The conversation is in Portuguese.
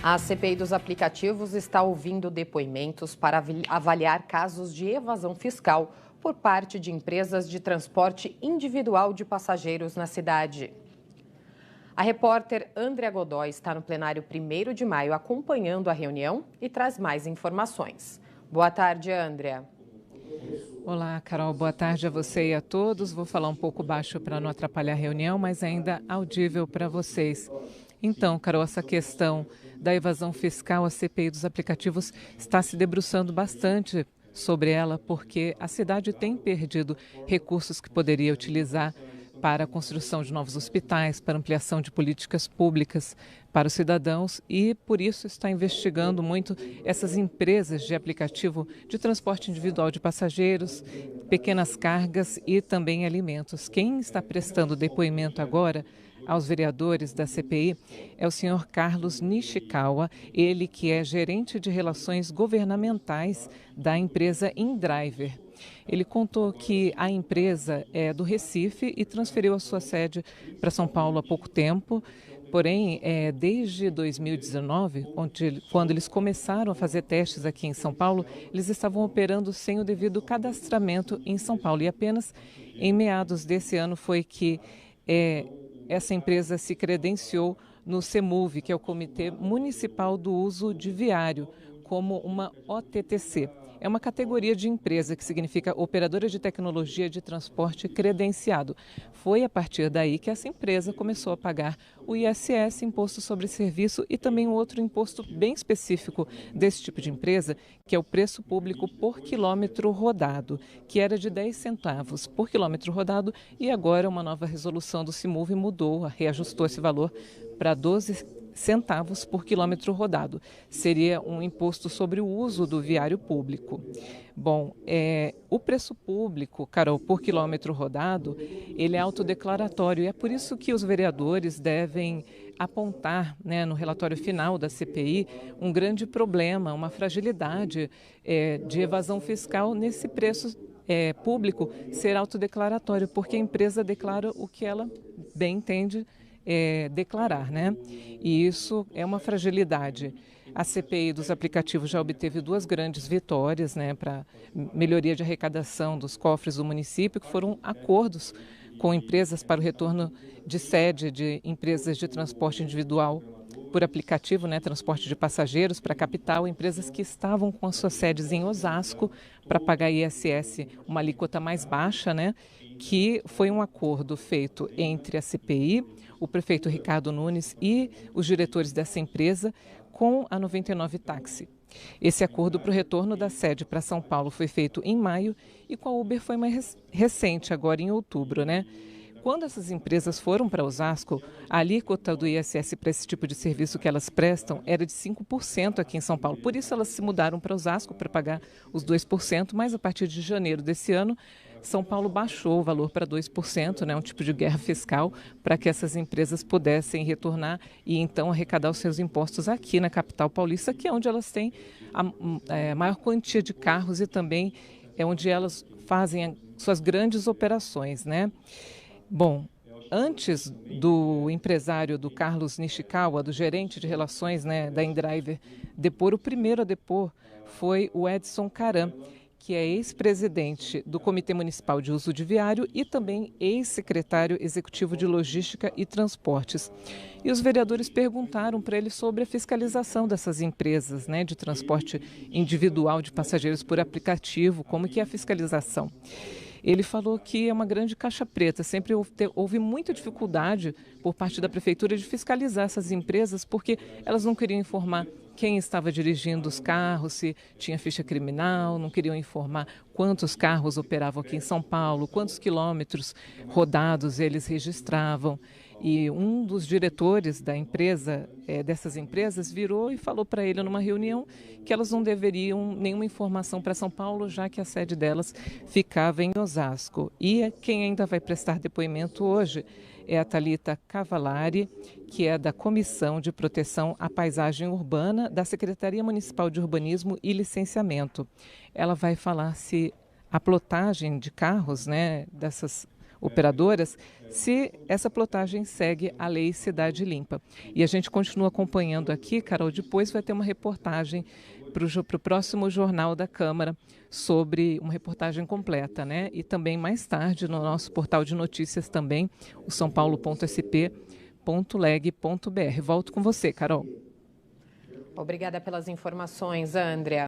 A CPI dos aplicativos está ouvindo depoimentos para avaliar casos de evasão fiscal por parte de empresas de transporte individual de passageiros na cidade. A repórter Andréa Godoy está no plenário 1º de maio acompanhando a reunião e traz mais informações. Boa tarde, Andréa. Olá, Carol. Boa tarde a você e a todos. Vou falar um pouco baixo para não atrapalhar a reunião, mas ainda audível para vocês. Então, Carol, essa questão da evasão fiscal, a CPI dos aplicativos está se debruçando bastante sobre ela, porque a cidade tem perdido recursos que poderia utilizar para a construção de novos hospitais, para ampliação de políticas públicas para os cidadãos e, por isso, está investigando muito essas empresas de aplicativo de transporte individual de passageiros, pequenas cargas e também alimentos. Quem está prestando depoimento agora aos vereadores da CPI é o senhor Carlos Nishikawa, ele que é gerente de relações governamentais da empresa InDriver. Ele contou que a empresa é do Recife e transferiu a sua sede para São Paulo há pouco tempo. Porém, desde 2019, quando eles começaram a fazer testes aqui em São Paulo, eles estavam operando sem o devido cadastramento em São Paulo. E apenas em meados desse ano foi que essa empresa se credenciou no CEMUV, que é o Comitê Municipal do Uso de Viário, como uma OTTC. É uma categoria de empresa que significa Operadora de Tecnologia de Transporte Credenciado. Foi a partir daí que essa empresa começou a pagar o ISS, Imposto sobre Serviço, e também um outro imposto bem específico desse tipo de empresa, que é o preço público por quilômetro rodado, que era de 10 centavos por quilômetro rodado, e agora uma nova resolução do CEMUV mudou, reajustou esse valor para 12 centavos por quilômetro rodado. Seria um imposto sobre o uso do viário público. Bom, o preço público, Carol, por quilômetro rodado, ele é autodeclaratório e é por isso que os vereadores devem apontar, no relatório final da CPI, um grande problema, uma fragilidade de evasão fiscal nesse preço público ser autodeclaratório, porque a empresa declara o que ela bem entende declarar, E isso é uma fragilidade. A CPI dos aplicativos já obteve 2 grandes vitórias, para melhoria de arrecadação dos cofres do município, que foram acordos com empresas para o retorno de sede de empresas de transporte individual por aplicativo, transporte de passageiros para a capital, empresas que estavam com as suas sedes em Osasco para pagar ISS uma alíquota mais baixa, que foi um acordo feito entre a CPI, o prefeito Ricardo Nunes e os diretores dessa empresa com a 99 Táxi. Esse acordo para o retorno da sede para São Paulo foi feito em maio e com a Uber foi mais recente, agora em outubro, Quando essas empresas foram para Osasco, a alíquota do ISS para esse tipo de serviço que elas prestam era de 5% aqui em São Paulo. Por isso elas se mudaram para Osasco para pagar os 2%, mas a partir de janeiro desse ano, São Paulo baixou o valor para 2%, um tipo de guerra fiscal, para que essas empresas pudessem retornar e então arrecadar os seus impostos aqui na capital paulista, que é onde elas têm a maior quantia de carros e também é onde elas fazem suas grandes operações, Bom, antes do empresário do Carlos Nishikawa, do gerente de relações da InDriver, depor, o primeiro a depor foi o Edson Caram, que é ex-presidente do Comitê Municipal de Uso de Viário e também ex-secretário executivo de Logística e Transportes. E os vereadores perguntaram para ele sobre a fiscalização dessas empresas de transporte individual de passageiros por aplicativo, como que é a fiscalização. Ele falou que é uma grande caixa preta, sempre houve muita dificuldade por parte da prefeitura de fiscalizar essas empresas porque elas não queriam informar quem estava dirigindo os carros, se tinha ficha criminal, não queriam informar quantos carros operavam aqui em São Paulo, quantos quilômetros rodados eles registravam. E um dos diretores da empresa, dessas empresas, virou e falou para ele numa reunião que elas não deveriam nenhuma informação para São Paulo, já que a sede delas ficava em Osasco. E quem ainda vai prestar depoimento hoje é a Thalita Cavallari, que é da Comissão de Proteção à Paisagem Urbana da Secretaria Municipal de Urbanismo e Licenciamento. Ela vai falar se a plotagem de carros, dessas operadoras, se essa plotagem segue a Lei Cidade Limpa. E a gente continua acompanhando aqui, Carol, depois vai ter uma reportagem para o próximo Jornal da Câmara, sobre uma reportagem completa, né? E também mais tarde no nosso portal de notícias também, o sãopaulo.sp.leg.br. Volto com você, Carol. Obrigada pelas informações, Andrea.